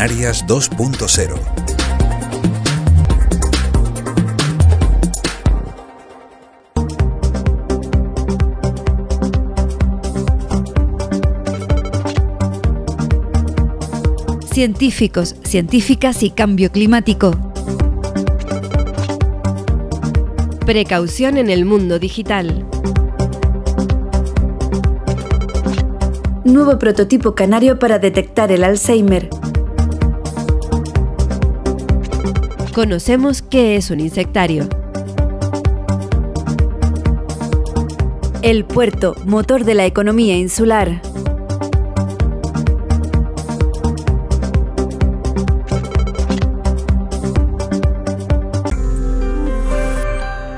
Canarias 2.0. Científicos, científicas y cambio climático. Precaución en el mundo digital. Nuevo prototipo canario para detectar el Alzheimer. Conocemos qué es un insectario. El puerto, motor de la economía insular.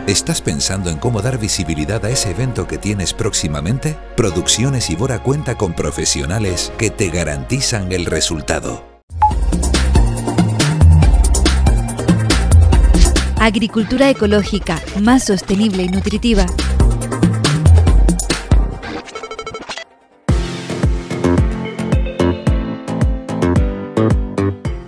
¿Estás pensando en cómo dar visibilidad a ese evento que tienes próximamente? Producciones Ibora cuenta con profesionales que te garantizan el resultado. Agricultura ecológica, más sostenible y nutritiva.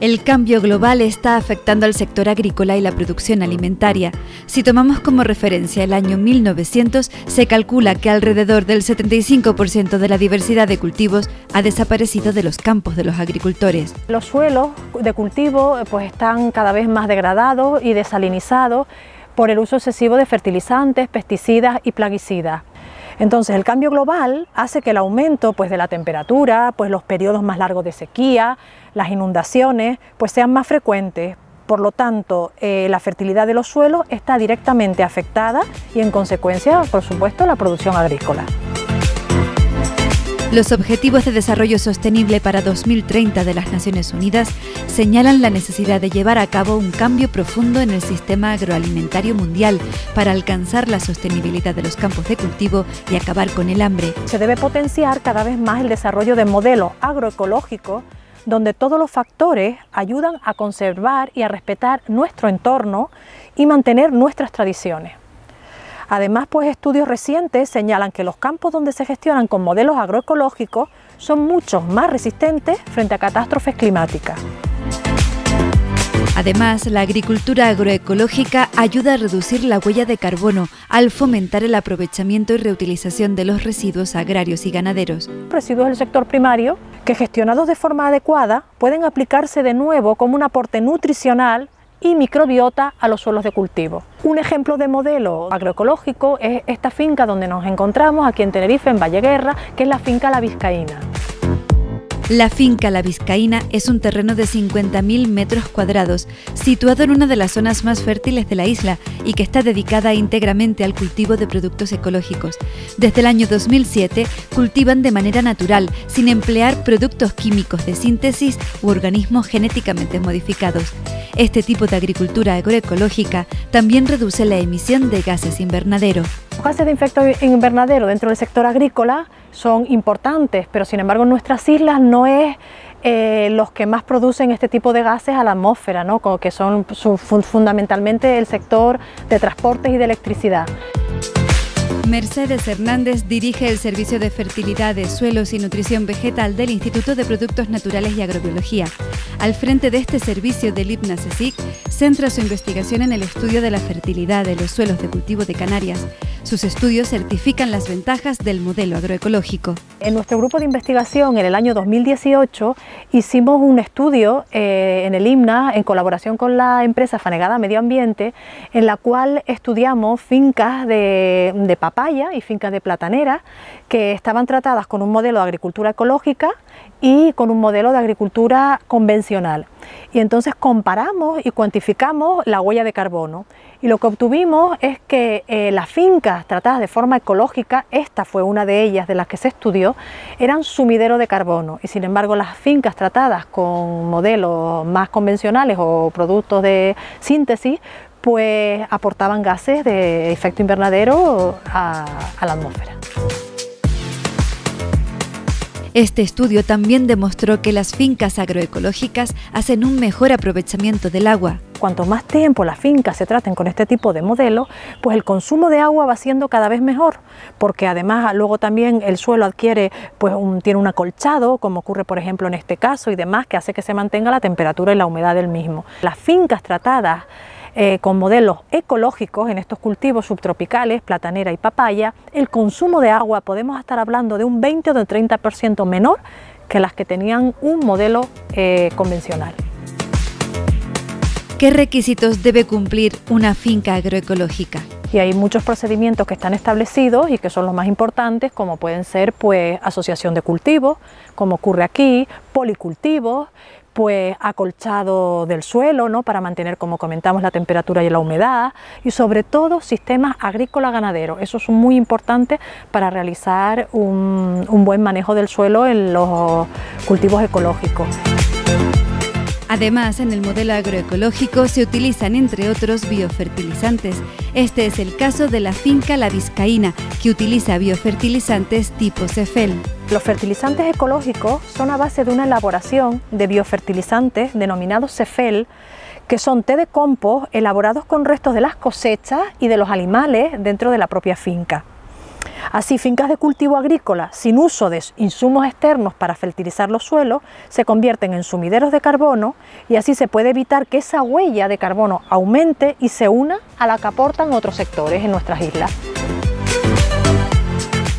El cambio global está afectando al sector agrícola y la producción alimentaria. Si tomamos como referencia el año 1900, se calcula que alrededor del 75% de la diversidad de cultivos ha desaparecido de los campos de los agricultores. Los suelos de cultivo están cada vez más degradados y desalinizados por el uso excesivo de fertilizantes, pesticidas y plaguicidas. Entonces, el cambio global hace que el aumento de la temperatura, los periodos más largos de sequía, las inundaciones, sean más frecuentes. Por lo tanto, la fertilidad de los suelos está directamente afectada y, en consecuencia, por supuesto, la producción agrícola. Los Objetivos de Desarrollo Sostenible para 2030 de las Naciones Unidas señalan la necesidad de llevar a cabo un cambio profundo en el sistema agroalimentario mundial para alcanzar la sostenibilidad de los campos de cultivo y acabar con el hambre. Se debe potenciar cada vez más el desarrollo de modelos agroecológicos donde todos los factores ayudan a conservar y a respetar nuestro entorno y mantener nuestras tradiciones. Además, estudios recientes señalan que los campos donde se gestionan con modelos agroecológicos son mucho más resistentes frente a catástrofes climáticas. Además, la agricultura agroecológica ayuda a reducir la huella de carbono al fomentar el aprovechamiento y reutilización de los residuos agrarios y ganaderos. Residuos del sector primario que, gestionados de forma adecuada, pueden aplicarse de nuevo como un aporte nutricional y microbiota a los suelos de cultivo. Un ejemplo de modelo agroecológico es esta finca donde nos encontramos aquí en Tenerife, en Valleguerra, que es la finca La Vizcaína. La finca La Vizcaína es un terreno de 50.000 metros cuadrados, situado en una de las zonas más fértiles de la isla y que está dedicada íntegramente al cultivo de productos ecológicos. Desde el año 2007 cultivan de manera natural, sin emplear productos químicos de síntesis u organismos genéticamente modificados. Este tipo de agricultura agroecológica también reduce la emisión de gases invernadero. Los gases de efecto invernadero dentro del sector agrícola son importantes, pero sin embargo en nuestras islas no es los que más producen este tipo de gases a la atmósfera, ¿no? Que son fundamentalmente el sector de transportes y de electricidad. Mercedes Hernández dirige el Servicio de Fertilidad de Suelos y Nutrición Vegetal del Instituto de Productos Naturales y Agrobiología. Al frente de este servicio del IPNA-CSIC, centra su investigación en el estudio de la fertilidad de los suelos de cultivo de Canarias. Sus estudios certifican las ventajas del modelo agroecológico. En nuestro grupo de investigación, en el año 2018, hicimos un estudio en el IPNA, en colaboración con la empresa Fanegada Medio Ambiente, en la cual estudiamos fincas de papaya y fincas de platanera que estaban tratadas con un modelo de agricultura ecológica y con un modelo de agricultura convencional. Y entonces comparamos y cuantificamos la huella de carbono. Y lo que obtuvimos es que las fincas tratadas de forma ecológica, esta fue una de ellas de las que se estudió, eran sumidero de carbono. Y sin embargo las fincas tratadas con modelos más convencionales o productos de síntesis, aportaban gases de efecto invernadero a la atmósfera. Este estudio también demostró que las fincas agroecológicas hacen un mejor aprovechamiento del agua. cuanto más tiempo las fincas se traten con este tipo de modelo, pues el consumo de agua va siendo cada vez mejor, porque además luego también el suelo adquiere, pues tiene un acolchado, como ocurre por ejemplo en este caso y demás, que hace que se mantenga la temperatura y la humedad del mismo. Las fincas tratadas con modelos ecológicos en estos cultivos subtropicales, platanera y papaya, el consumo de agua podemos estar hablando de un 20 o de un 30% menor que las que tenían un modelo convencional. ¿Qué requisitos debe cumplir una finca agroecológica? Y hay muchos procedimientos que están establecidos y que son los más importantes, como pueden ser pues asociación de cultivos, como ocurre aquí, policultivos, pues acolchado del suelo, ¿no?, para mantener, como comentamos, la temperatura y la humedad, y sobre todo sistemas agrícola-ganaderos. Eso es muy importante para realizar un buen manejo del suelo en los cultivos ecológicos. Además, en el modelo agroecológico se utilizan, entre otros, biofertilizantes. Este es el caso de la finca La Vizcaína, que utiliza biofertilizantes tipo CEFEL. Los fertilizantes ecológicos son a base de una elaboración de biofertilizantes denominados CEFEL, que son té de compost elaborados con restos de las cosechas y de los animales dentro de la propia finca. Así, fincas de cultivo agrícola sin uso de insumos externos para fertilizar los suelos se convierten en sumideros de carbono, y así se puede evitar que esa huella de carbono aumente y se una a la que aportan otros sectores en nuestras islas.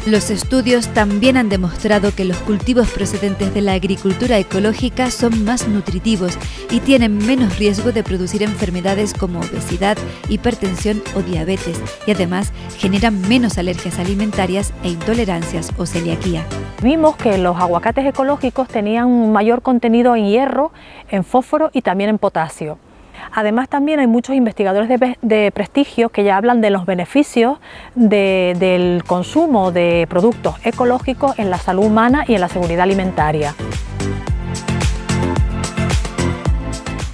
Los estudios también han demostrado que los cultivos procedentes de la agricultura ecológica son más nutritivos y tienen menos riesgo de producir enfermedades como obesidad, hipertensión o diabetes, y además generan menos alergias alimentarias e intolerancias o celiaquía. Vimos que los aguacates ecológicos tenían un mayor contenido en hierro, en fósforo y también en potasio. Además, también hay muchos investigadores de prestigio que ya hablan de los beneficios del consumo de productos ecológicos en la salud humana y en la seguridad alimentaria.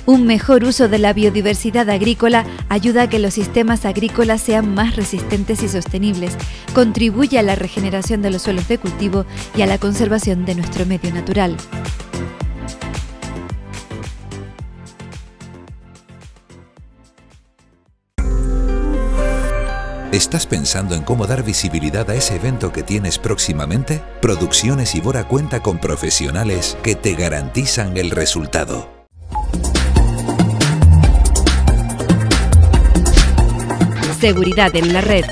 Un mejor uso de la biodiversidad agrícola ayuda a que los sistemas agrícolas sean más resistentes y sostenibles, contribuye a la regeneración de los suelos de cultivo y a la conservación de nuestro medio natural. ¿Estás pensando en cómo dar visibilidad a ese evento que tienes próximamente? Producciones Ibora cuenta con profesionales que te garantizan el resultado. Seguridad en la red.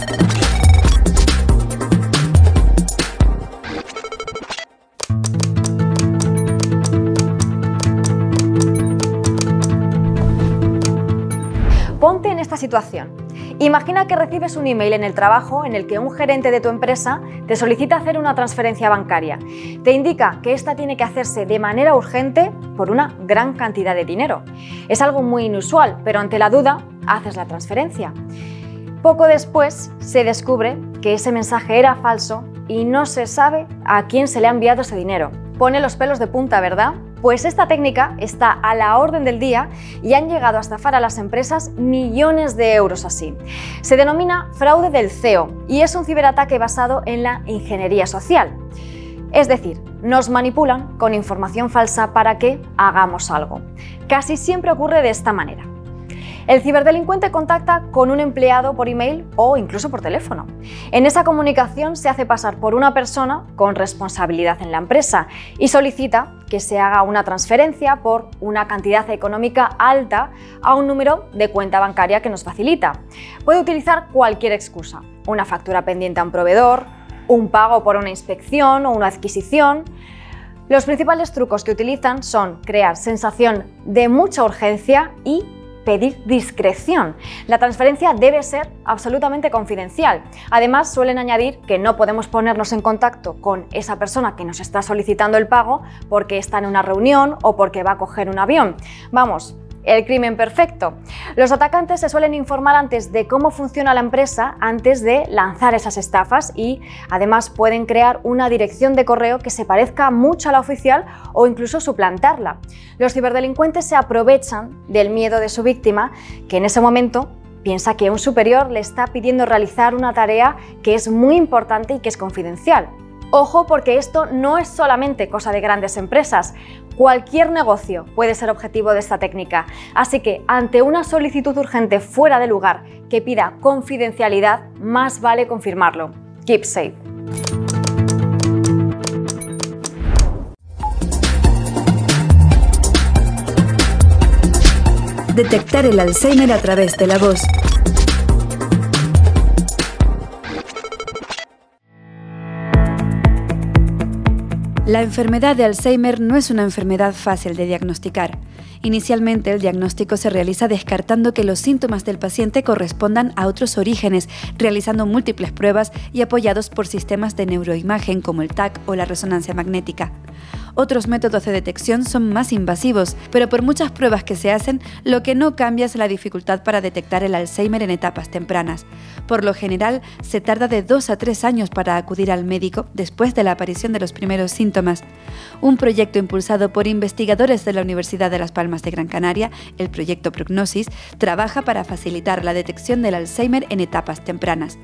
Ponte en esta situación. Imagina que recibes un email en el trabajo en el que un gerente de tu empresa te solicita hacer una transferencia bancaria. Te indica que esta tiene que hacerse de manera urgente por una gran cantidad de dinero. Es algo muy inusual, pero ante la duda, haces la transferencia. Poco después se descubre que ese mensaje era falso y no se sabe a quién se le ha enviado ese dinero. Pone los pelos de punta, ¿verdad? Pues esta técnica está a la orden del día y han llegado a estafar a las empresas millones de euros así. Se denomina fraude del CEO y es un ciberataque basado en la ingeniería social. Es decir, nos manipulan con información falsa para que hagamos algo. Casi siempre ocurre de esta manera. El ciberdelincuente contacta con un empleado por email o incluso por teléfono. En esa comunicación se hace pasar por una persona con responsabilidad en la empresa y solicita que se haga una transferencia por una cantidad económica alta a un número de cuenta bancaria que nos facilita. Puede utilizar cualquier excusa: una factura pendiente a un proveedor, un pago por una inspección o una adquisición. Los principales trucos que utilizan son crear sensación de mucha urgencia y pedir discreción. La transferencia debe ser absolutamente confidencial. Además, suelen añadir que no podemos ponernos en contacto con esa persona que nos está solicitando el pago porque está en una reunión o porque va a coger un avión. Vamos, el crimen perfecto. Los atacantes se suelen informar antes de cómo funciona la empresa antes de lanzar esas estafas y además pueden crear una dirección de correo que se parezca mucho a la oficial o incluso suplantarla. Los ciberdelincuentes se aprovechan del miedo de su víctima, que en ese momento piensa que un superior le está pidiendo realizar una tarea que es muy importante y que es confidencial. Ojo, porque esto no es solamente cosa de grandes empresas. Cualquier negocio puede ser objetivo de esta técnica. Así que, ante una solicitud urgente fuera de lugar que pida confidencialidad, más vale confirmarlo. Keep safe. Detectar el Alzheimer a través de la voz. La enfermedad de Alzheimer no es una enfermedad fácil de diagnosticar. Inicialmente, el diagnóstico se realiza descartando que los síntomas del paciente correspondan a otros orígenes, realizando múltiples pruebas y apoyados por sistemas de neuroimagen como el TAC o la resonancia magnética. Otros métodos de detección son más invasivos, pero por muchas pruebas que se hacen, lo que no cambia es la dificultad para detectar el Alzheimer en etapas tempranas. Por lo general, se tarda de 2 a 3 años para acudir al médico después de la aparición de los primeros síntomas. Un proyecto impulsado por investigadores de la Universidad de Las Palmas de Gran Canaria, el proyecto Prognosis, trabaja para facilitar la detección del Alzheimer en etapas tempranas.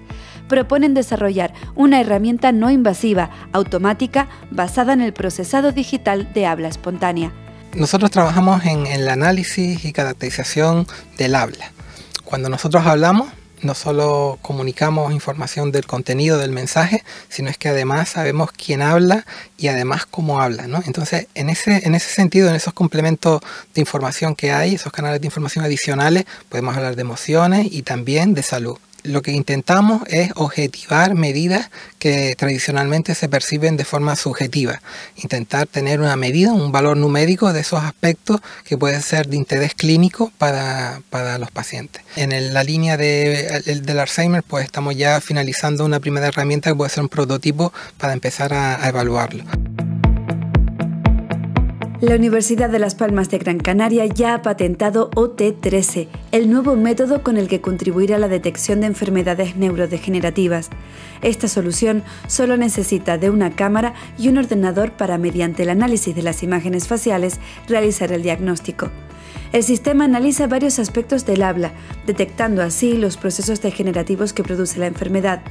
Proponen desarrollar una herramienta no invasiva, automática, basada en el procesado digital de habla espontánea. Nosotros trabajamos en el análisis y caracterización del habla. Cuando nosotros hablamos, no solo comunicamos información del contenido del mensaje, sino es que además sabemos quién habla y además cómo habla, ¿no? Entonces, en ese sentido, en esos complementos de información que hay, esos canales de información adicionales, podemos hablar de emociones y también de salud. Lo que intentamos es objetivar medidas que tradicionalmente se perciben de forma subjetiva. Intentar tener una medida, un valor numérico de esos aspectos que pueden ser de interés clínico para los pacientes. En la línea del Alzheimer, pues estamos ya finalizando una primera herramienta que puede ser un prototipo para empezar a evaluarlo. La Universidad de Las Palmas de Gran Canaria ya ha patentado OT13, el nuevo método con el que contribuir a la detección de enfermedades neurodegenerativas. Esta solución solo necesita de una cámara y un ordenador para, mediante el análisis de las imágenes faciales, realizar el diagnóstico. El sistema analiza varios aspectos del habla, detectando así los procesos degenerativos que produce la enfermedad.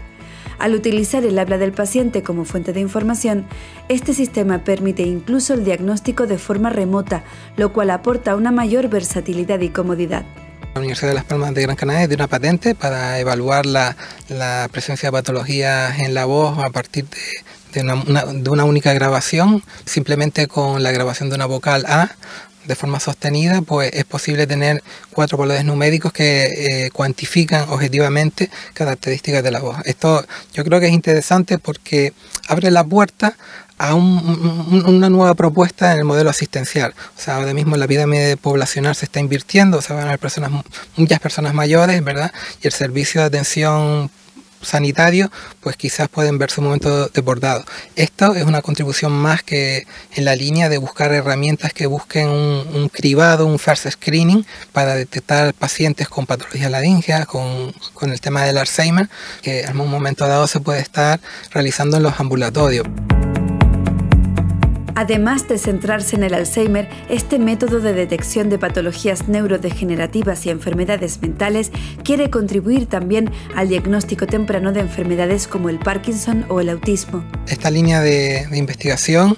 Al utilizar el habla del paciente como fuente de información, este sistema permite incluso el diagnóstico de forma remota, lo cual aporta una mayor versatilidad y comodidad. La Universidad de Las Palmas de Gran Canaria tiene una patente para evaluar la presencia de patologías en la voz a partir de una única grabación. Simplemente con la grabación de una vocal A de forma sostenida, pues es posible tener 4 valores numéricos que cuantifican objetivamente características de la voz. Esto yo creo que es interesante porque abre la puerta a una nueva propuesta en el modelo asistencial. O sea, ahora mismo la pirámide poblacional se está invirtiendo, se van a ver muchas personas mayores, ¿verdad? Y el servicio de atención sanitario, pues quizás pueden verse un momento desbordado. Esto es una contribución más que en la línea de buscar herramientas que busquen un cribado, un first screening para detectar pacientes con patologías laringeas, con el tema del Alzheimer, que en un momento dado se puede estar realizando en los ambulatorios. Además de centrarse en el Alzheimer, este método de detección de patologías neurodegenerativas y enfermedades mentales quiere contribuir también al diagnóstico temprano de enfermedades como el Parkinson o el autismo. Esta línea de investigación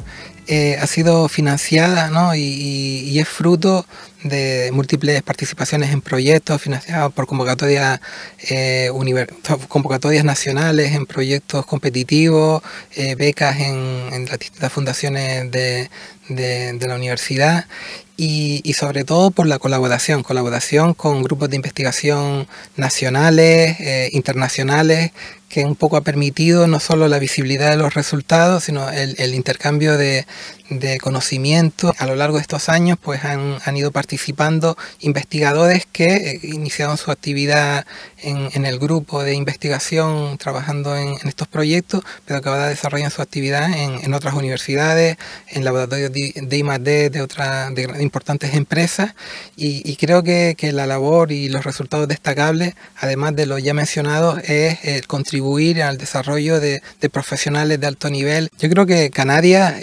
ha sido financiada, ¿no? y es fruto de múltiples participaciones en proyectos financiados por convocatorias nacionales, en proyectos competitivos, becas en las distintas fundaciones de la universidad y sobre todo por la colaboración con grupos de investigación nacionales, internacionales, que un poco ha permitido no solo la visibilidad de los resultados, sino el intercambio de conocimiento. A lo largo de estos años pues han ido participando investigadores que iniciaron su actividad en el grupo de investigación trabajando en estos proyectos, pero que ahora desarrollan su actividad en otras universidades, en laboratorios de I+D de importantes empresas, y creo que la labor y los resultados destacables, además de lo ya mencionado, es el contribuir al desarrollo de profesionales de alto nivel. Yo creo que Canarias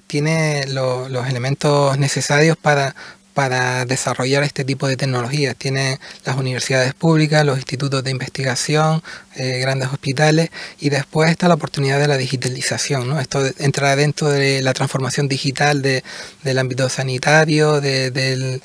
tiene los elementos necesarios para para desarrollar este tipo de tecnologías. Tienen las universidades públicas, los institutos de investigación, grandes hospitales, y después está la oportunidad de la digitalización, ¿no? Esto entra dentro de la transformación digital del ámbito sanitario, de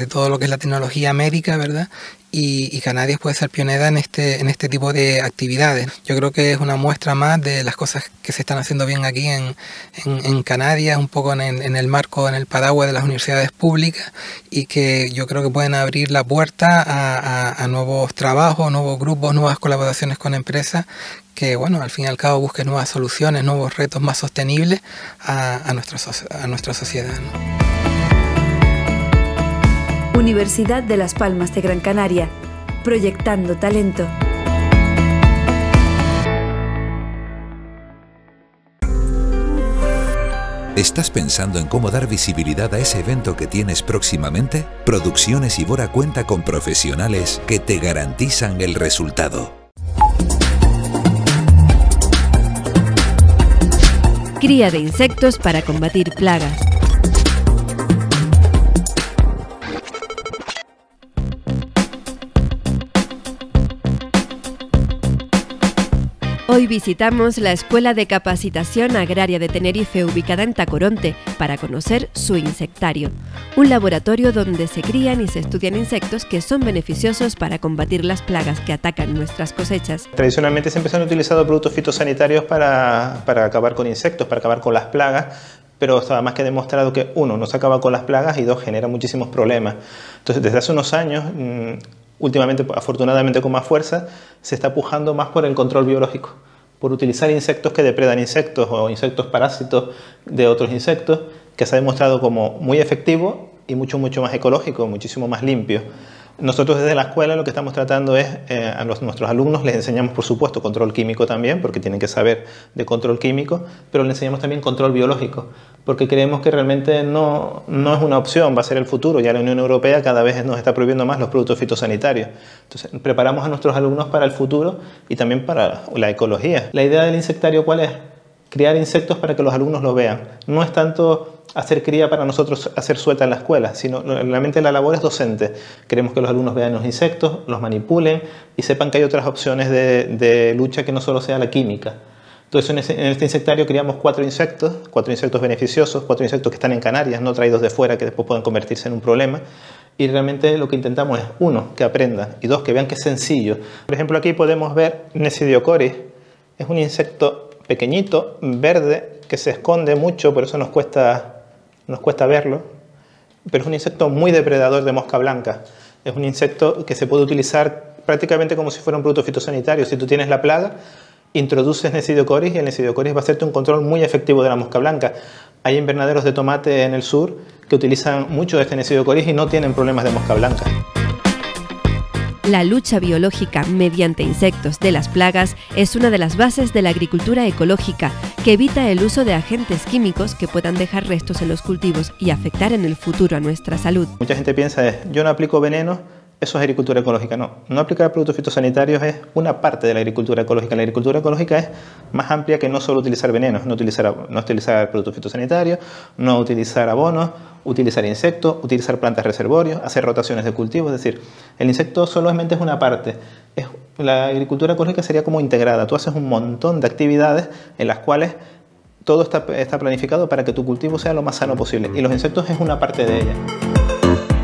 todo lo que es la tecnología médica, ¿verdad? Y Canarias puede ser pionera en este tipo de actividades. Yo creo que es una muestra más de las cosas que se están haciendo bien aquí en Canarias, un poco en el marco, en el paraguas de las universidades públicas, y que yo creo que pueden abrir la puerta a nuevos trabajos, nuevos grupos, nuevas colaboraciones con empresas que, bueno, al fin y al cabo busquen nuevas soluciones, nuevos retos más sostenibles a nuestra sociedad, ¿no? Universidad de Las Palmas de Gran Canaria, proyectando talento. ¿Estás pensando en cómo dar visibilidad a ese evento que tienes próximamente? Producciones Ibora cuenta con profesionales que te garantizan el resultado. Cría de insectos para combatir plagas. Hoy visitamos la Escuela de Capacitación Agraria de Tenerife, ubicada en Tacoronte, para conocer su insectario, un laboratorio donde se crían y se estudian insectos que son beneficiosos para combatir las plagas que atacan nuestras cosechas. Tradicionalmente siempre se han utilizado productos fitosanitarios para acabar con insectos, para acabar con las plagas, pero está más que demostrado que, uno, no se acaba con las plagas, y dos, genera muchísimos problemas. Entonces, desde hace unos años, últimamente, afortunadamente con más fuerza, se está pujando más por el control biológico, por utilizar insectos que depredan insectos o insectos parásitos de otros insectos, que se ha demostrado como muy efectivo y mucho más ecológico, muchísimo más limpio. Nosotros desde la escuela lo que estamos tratando es, a nuestros alumnos les enseñamos, por supuesto, control químico también, porque tienen que saber de control químico, pero les enseñamos también control biológico, porque creemos que realmente no es una opción, va a ser el futuro. Ya la Unión Europea cada vez nos está prohibiendo más los productos fitosanitarios. Entonces, preparamos a nuestros alumnos para el futuro y también para la ecología. La idea del insectario, ¿cuál es? Criar insectos para que los alumnos lo vean. No es tanto hacer cría para nosotros hacer suelta en la escuela, sino realmente la labor es docente. Queremos que los alumnos vean los insectos, los manipulen y sepan que hay otras opciones de lucha que no solo sea la química. Entonces, en este insectario criamos 4 insectos beneficiosos, 4 insectos que están en Canarias, no traídos de fuera, que después pueden convertirse en un problema. Y realmente lo que intentamos es, 1, que aprendan, y 2, que vean que es sencillo. Por ejemplo, aquí podemos ver Nesidiocoris. Es un insecto pequeñito, verde, que se esconde mucho, por eso nos cuesta verlo, pero es un insecto muy depredador de mosca blanca. Es un insecto que se puede utilizar prácticamente como si fuera un producto fitosanitario. Si tú tienes la plaga, introduces Nesidiocoris y el Nesidiocoris va a hacerte un control muy efectivo de la mosca blanca. Hay invernaderos de tomate en el sur que utilizan mucho este Nesidiocoris y no tienen problemas de mosca blanca. La lucha biológica mediante insectos de las plagas es una de las bases de la agricultura ecológica, que evita el uso de agentes químicos que puedan dejar restos en los cultivos y afectar en el futuro a nuestra salud. Mucha gente piensa, yo no aplico veneno, eso es agricultura ecológica. No aplicar productos fitosanitarios es una parte de la agricultura ecológica. La agricultura ecológica es más amplia que no solo utilizar venenos, no utilizar productos fitosanitarios, no utilizar abonos, utilizar insectos, utilizar plantas reservorios, hacer rotaciones de cultivos. Es decir, el insecto solamente es una parte. La agricultura ecológica sería como integrada. Tú haces un montón de actividades en las cuales todo está planificado para que tu cultivo sea lo más sano posible, y los insectos es una parte de ella.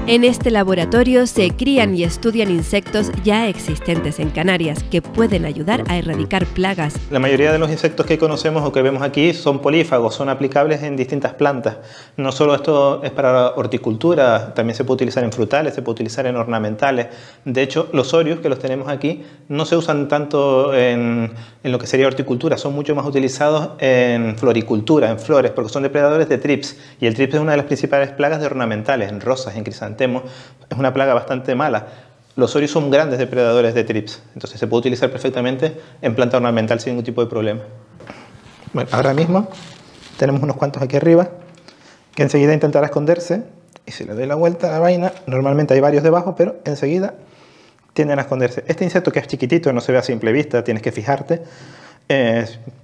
En este laboratorio se crían y estudian insectos ya existentes en Canarias que pueden ayudar a erradicar plagas. La mayoría de los insectos que conocemos o que vemos aquí son polífagos, son aplicables en distintas plantas. No solo esto es para horticultura, también se puede utilizar en frutales, se puede utilizar en ornamentales. De hecho, los orius que los tenemos aquí no se usan tanto en lo que sería horticultura, son mucho más utilizados en floricultura, en flores, porque son depredadores de trips. Y el trips es una de las principales plagas de ornamentales, en rosas, en crisantemos. Es una plaga bastante mala. Los orius son grandes depredadores de trips, entonces se puede utilizar perfectamente en planta ornamental sin ningún tipo de problema. Bueno, ahora mismo tenemos unos cuantos aquí arriba que enseguida intentará esconderse, y si le doy la vuelta a la vaina, normalmente hay varios debajo, pero enseguida tienden a esconderse. Este insecto, que es chiquitito, no se ve a simple vista, tienes que fijarte.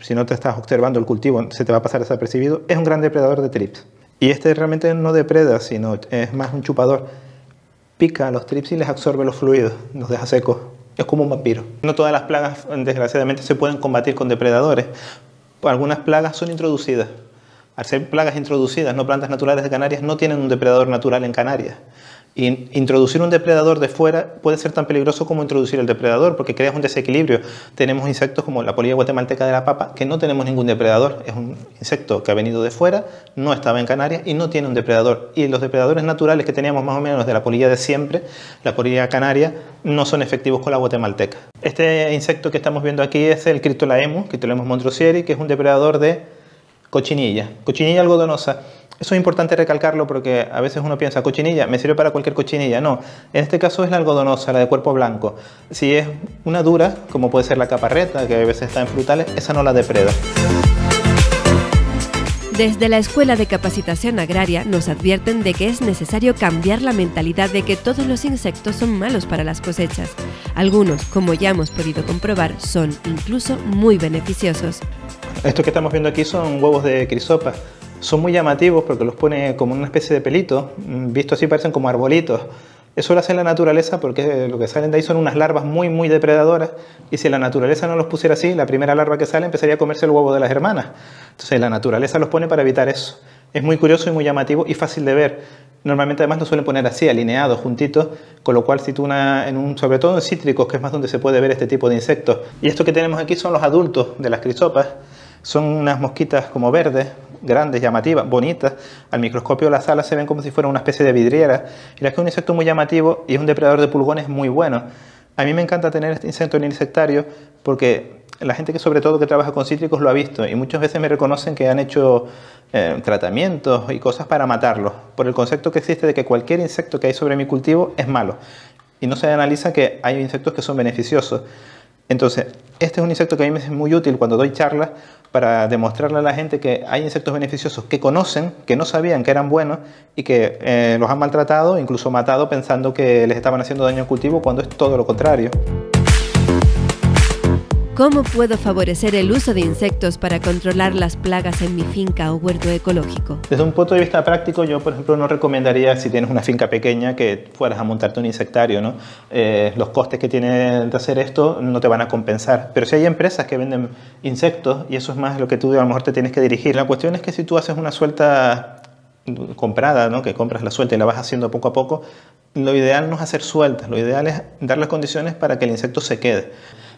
Si no te estás observando el cultivo, se te va a pasar desapercibido. Es un gran depredador de trips. Y este realmente no depreda, sino es más un chupador. Pica a los trips y les absorbe los fluidos, los deja secos. Es como un vampiro. No todas las plagas, desgraciadamente, se pueden combatir con depredadores. Algunas plagas son introducidas. Al ser plagas introducidas, no plantas naturales de Canarias, no tienen un depredador natural en Canarias. Y introducir un depredador de fuera puede ser tan peligroso como introducir el depredador, porque creas un desequilibrio. Tenemos insectos como la polilla guatemalteca de la papa, que no tenemos ningún depredador. Es un insecto que ha venido de fuera, no estaba en Canarias y no tiene un depredador. Y los depredadores naturales que teníamos más o menos de la polilla de siempre, la polilla canaria, no son efectivos con la guatemalteca. Este insecto que estamos viendo aquí es el Cryptolaemus montrosieri, que es un depredador de cochinilla algodonosa. Eso es importante recalcarlo porque a veces uno piensa, cochinilla, me sirve para cualquier cochinilla. No, en este caso es la algodonosa, la de cuerpo blanco. Si es una dura, como puede ser la caparreta, que a veces está en frutales, esa no la depreda. Desde la Escuela de Capacitación Agraria nos advierten de que es necesario cambiar la mentalidad de que todos los insectos son malos para las cosechas. Algunos, como ya hemos podido comprobar, son incluso muy beneficiosos. Estos que estamos viendo aquí son huevos de crisopa. Son muy llamativos porque los pone como una especie de pelito, visto así parecen como arbolitos. Eso lo hace la naturaleza porque lo que salen de ahí son unas larvas muy depredadoras, y si la naturaleza no los pusiera así, la primera larva que sale empezaría a comerse el huevo de las hermanas. Entonces la naturaleza los pone para evitar eso. Es muy curioso y muy llamativo y fácil de ver. Normalmente además los suelen poner así, alineados, juntitos, con lo cual si tú sobre todo en cítricos, que es más donde se puede ver este tipo de insectos. Y esto que tenemos aquí son los adultos de las crisopas. Son unas mosquitas como verdes, grandes, llamativas, bonitas. Al microscopio las alas se ven como si fuera una especie de vidriera. Y la que es un insecto muy llamativo y es un depredador de pulgones muy bueno. A mí me encanta tener este insecto en el insectario porque la gente que sobre todo que trabaja con cítricos lo ha visto y muchas veces me reconocen que han hecho tratamientos y cosas para matarlos, por el concepto que existe de que cualquier insecto que hay sobre mi cultivo es malo. Y no se analiza que hay insectos que son beneficiosos. Entonces, este es un insecto que a mí me es muy útil cuando doy charlas para demostrarle a la gente que hay insectos beneficiosos que conocen, que no sabían que eran buenos y que los han maltratado, incluso matado, pensando que les estaban haciendo daño al cultivo, cuando es todo lo contrario. ¿Cómo puedo favorecer el uso de insectos para controlar las plagas en mi finca o huerto ecológico? Desde un punto de vista práctico, yo por ejemplo no recomendaría, si tienes una finca pequeña, que fueras a montarte un insectario, ¿no? Los costes que tiene de hacer esto no te van a compensar. Pero si hay empresas que venden insectos, y eso es más lo que tú a lo mejor te tienes que dirigir. La cuestión es que si tú haces una suelta comprada, ¿no? Que compras la suelta y la vas haciendo poco a poco, lo ideal no es hacer sueltas, lo ideal es dar las condiciones para que el insecto se quede.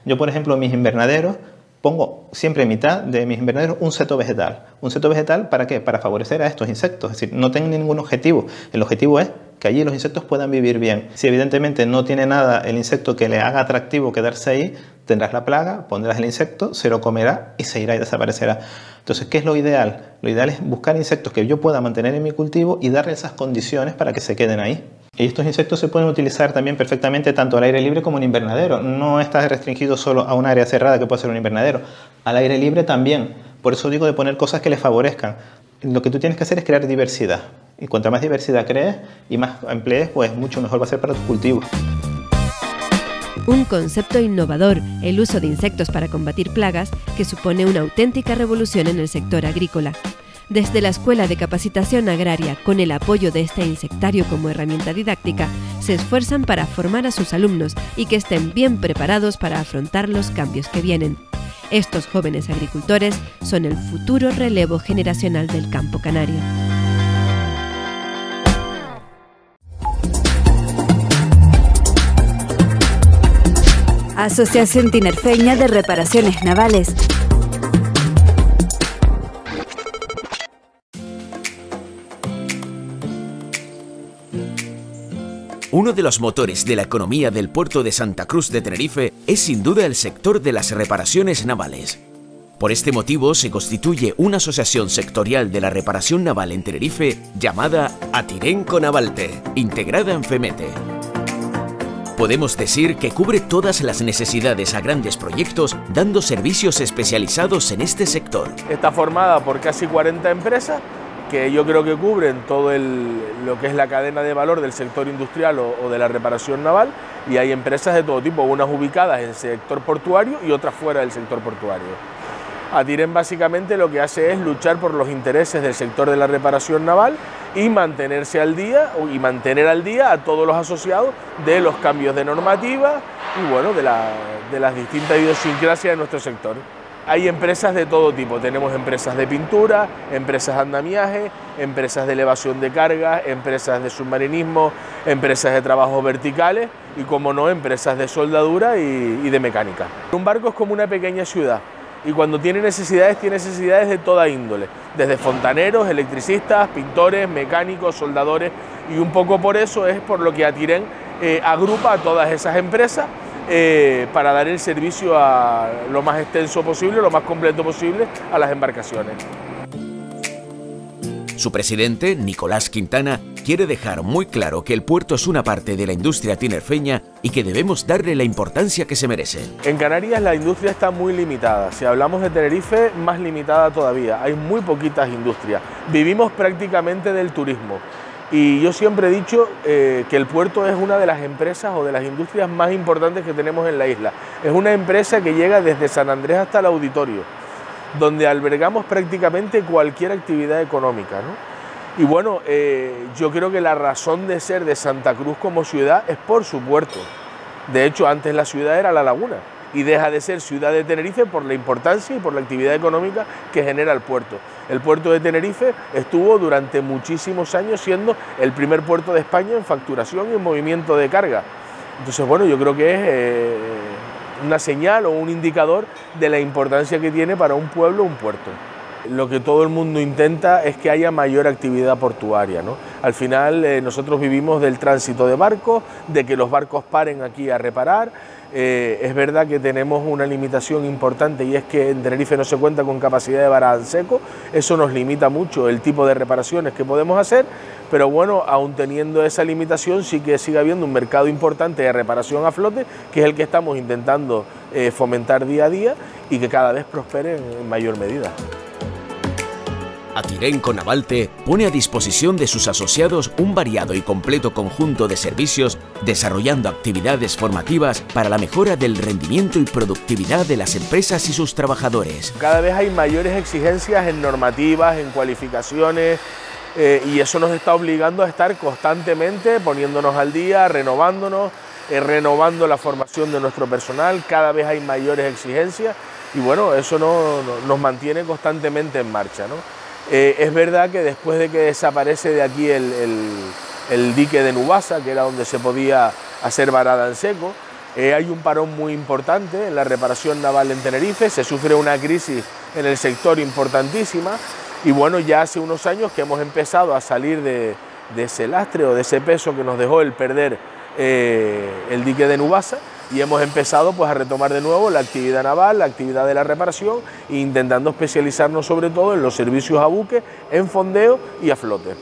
Yo, por ejemplo, en mis invernaderos pongo siempre en mitad de mis invernaderos un seto vegetal. ¿Un seto vegetal para qué? Para favorecer a estos insectos. Es decir, no tengo ningún objetivo. El objetivo es que allí los insectos puedan vivir bien. Si evidentemente no tiene nada el insecto que le haga atractivo quedarse ahí, tendrás la plaga, pondrás el insecto, se lo comerá y se irá y desaparecerá. Entonces, ¿qué es lo ideal? Lo ideal es buscar insectos que yo pueda mantener en mi cultivo y darle esas condiciones para que se queden ahí. Y estos insectos se pueden utilizar también perfectamente tanto al aire libre como en invernadero. No está restringido solo a un área cerrada que puede ser un invernadero. Al aire libre también. Por eso digo de poner cosas que les favorezcan. Lo que tú tienes que hacer es crear diversidad. Y cuanta más diversidad crees y más emplees, pues mucho mejor va a ser para tus cultivos. Un concepto innovador, el uso de insectos para combatir plagas, que supone una auténtica revolución en el sector agrícola. Desde la Escuela de Capacitación Agraria, con el apoyo de este insectario como herramienta didáctica, se esfuerzan para formar a sus alumnos y que estén bien preparados para afrontar los cambios que vienen. Estos jóvenes agricultores son el futuro relevo generacional del campo canario. Asociación Tinerfeña de Reparaciones Navales. Uno de los motores de la economía del puerto de Santa Cruz de Tenerife es sin duda el sector de las reparaciones navales. Por este motivo se constituye una asociación sectorial de la reparación naval en Tenerife llamada Atirenco Navalte, integrada en FEMETE. Podemos decir que cubre todas las necesidades a grandes proyectos, dando servicios especializados en este sector. Está formada por casi 40 empresas que yo creo que cubren todo lo que es la cadena de valor del sector industrial o de la reparación naval, y hay empresas de todo tipo, unas ubicadas en el sector portuario y otras fuera del sector portuario. Atiren básicamente lo que hace es luchar por los intereses del sector de la reparación naval y mantenerse al día y mantener al día a todos los asociados de los cambios de normativa y bueno, de las distintas idiosincrasias de nuestro sector. Hay empresas de todo tipo, tenemos empresas de pintura, empresas de andamiaje, empresas de elevación de carga, empresas de submarinismo, empresas de trabajos verticales y, como no, empresas de soldadura y de mecánica. Un barco es como una pequeña ciudad y cuando tiene necesidades de toda índole, desde fontaneros, electricistas, pintores, mecánicos, soldadores, y un poco por eso es por lo que Atirén agrupa a todas esas empresas para dar el servicio lo más extenso posible, lo más completo posible a las embarcaciones. Su presidente, Nicolás Quintana, quiere dejar muy claro que el puerto es una parte de la industria tinerfeña y que debemos darle la importancia que se merece. En Canarias la industria está muy limitada. Si hablamos de Tenerife, más limitada todavía. Hay muy poquitas industrias. Vivimos prácticamente del turismo. Y yo siempre he dicho que el puerto es una de las empresas o de las industrias más importantes que tenemos en la isla. Es una empresa que llega desde San Andrés hasta el Auditorio, donde albergamos prácticamente cualquier actividad económica, ¿no? Y bueno, yo creo que la razón de ser de Santa Cruz como ciudad es por su puerto. De hecho, antes la ciudad era La Laguna y deja de ser ciudad de Tenerife por la importancia y por la actividad económica que genera el puerto. El puerto de Tenerife estuvo durante muchísimos años siendo el primer puerto de España en facturación y en movimiento de carga. Entonces, bueno, yo creo que es una señal o un indicador de la importancia que tiene para un pueblo un puerto. Lo que todo el mundo intenta es que haya mayor actividad portuaria, ¿no? Al final nosotros vivimos del tránsito de barcos, de que los barcos paren aquí a reparar. Es verdad que tenemos una limitación importante y es que en Tenerife no se cuenta con capacidad de varada en seco. Eso nos limita mucho el tipo de reparaciones que podemos hacer, pero bueno, aún teniendo esa limitación sí que sigue habiendo un mercado importante de reparación a flote, que es el que estamos intentando fomentar día a día y que cada vez prospere en mayor medida. Atirén con Navalte pone a disposición de sus asociados un variado y completo conjunto de servicios, desarrollando actividades formativas para la mejora del rendimiento y productividad de las empresas y sus trabajadores. Cada vez hay mayores exigencias en normativas, en cualificaciones, y eso nos está obligando a estar constantemente poniéndonos al día, renovándonos, renovando la formación de nuestro personal. Cada vez hay mayores exigencias y bueno, eso nos mantiene constantemente en marcha, ¿no? Es verdad que después de que desaparece de aquí el dique de Nubasa, que era donde se podía hacer varada en seco, hay un parón muy importante en la reparación naval en Tenerife, se sufre una crisis en el sector importantísima y bueno, ya hace unos años que hemos empezado a salir de ese lastre o de ese peso que nos dejó el perder el dique de Nubasa, y hemos empezado pues a retomar de nuevo la actividad naval, la actividad de la reparación, intentando especializarnos sobre todo en los servicios a buque, en fondeo y a flote.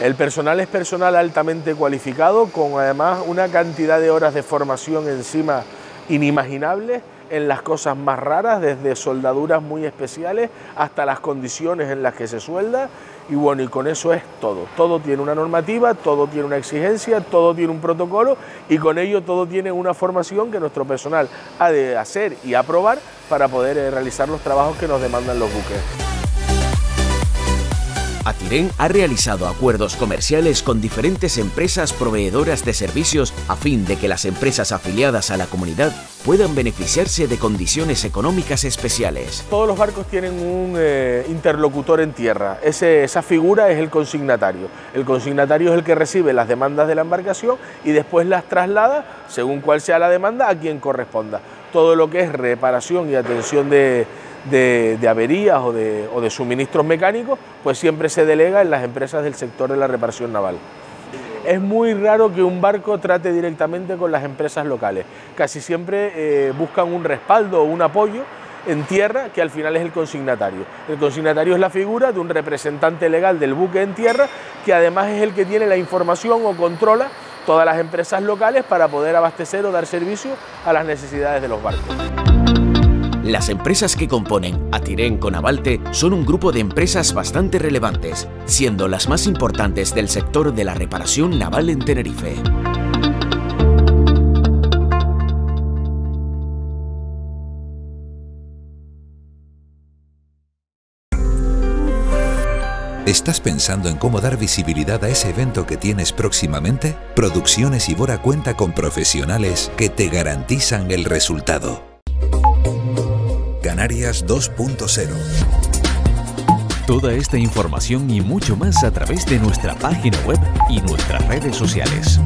El personal es personal altamente cualificado, con además una cantidad de horas de formación encima inimaginables en las cosas más raras, desde soldaduras muy especiales hasta las condiciones en las que se suelda. Y bueno, y con eso es todo. Todo tiene una normativa, todo tiene una exigencia, todo tiene un protocolo y con ello todo tiene una formación que nuestro personal ha de hacer y aprobar para poder realizar los trabajos que nos demandan los buques. Atirén ha realizado acuerdos comerciales con diferentes empresas proveedoras de servicios a fin de que las empresas afiliadas a la comunidad puedan beneficiarse de condiciones económicas especiales. Todos los barcos tienen un interlocutor en tierra. Esa figura es el consignatario. El consignatario es el que recibe las demandas de la embarcación y después las traslada, según cuál sea la demanda, a quien corresponda. Todo lo que es reparación y atención de averías o de suministros mecánicos, pues siempre se delega en las empresas del sector de la reparación naval. Es muy raro que un barco trate directamente con las empresas locales. Casi siempre buscan un respaldo o un apoyo en tierra, que al final es el consignatario. El consignatario es la figura de un representante legal del buque en tierra, que además es el que tiene la información o controla todas las empresas locales para poder abastecer o dar servicio a las necesidades de los barcos. Las empresas que componen Atirén con Navalte son un grupo de empresas bastante relevantes, siendo las más importantes del sector de la reparación naval en Tenerife. ¿Estás pensando en cómo dar visibilidad a ese evento que tienes próximamente? Producciones Ibora cuenta con profesionales que te garantizan el resultado. Canarias 2.0. Toda esta información y mucho más a través de nuestra página web y nuestras redes sociales.